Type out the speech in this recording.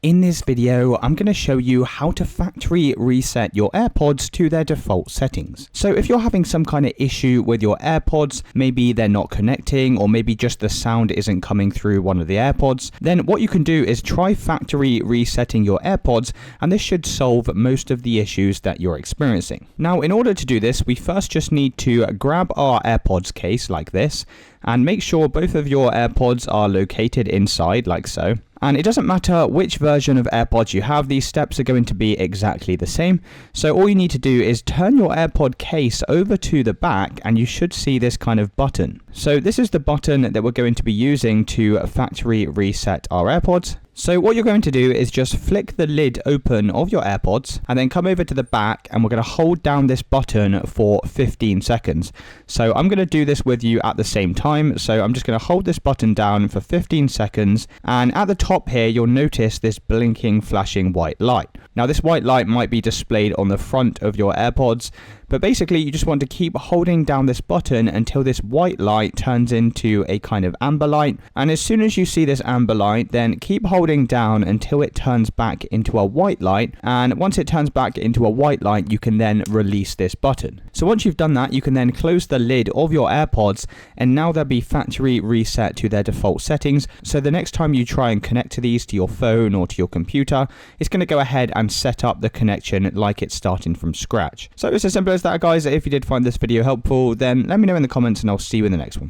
In this video, I'm going to show you how to factory reset your AirPods to their default settings. So if you're having some kind of issue with your AirPods, maybe they're not connecting or maybe just the sound isn't coming through one of the AirPods, then what you can do is try factory resetting your AirPods, and this should solve most of the issues that you're experiencing. Now, in order to do this, we first just need to grab our AirPods case like this and make sure both of your AirPods are located inside like so. And it doesn't matter which version of AirPods you have, these steps are going to be exactly the same. So all you need to do is turn your AirPod case over to the back and you should see this kind of button. So this is the button that we're going to be using to factory reset our AirPods. So what you're going to do is just flick the lid open of your AirPods and then come over to the back, and we're going to hold down this button for 15 seconds. So I'm going to do this with you at the same time. So I'm just going to hold this button down for 15 seconds, and at the top here you'll notice this blinking flashing white light. Now this white light might be displayed on the front of your AirPods, but basically you just want to keep holding down this button until this white light turns into a kind of amber light. And as soon as you see this amber light, then keep holding down until it turns back into a white light. And once it turns back into a white light, you can then release this button. So once you've done that, you can then close the lid of your AirPods, and now they'll be factory reset to their default settings. So the next time you try and connect to these to your phone or to your computer, it's going to go ahead and set up the connection like it's starting from scratch. So it's as simple as that, guys. If you did find this video helpful, then let me know in the comments and I'll see you in the next one.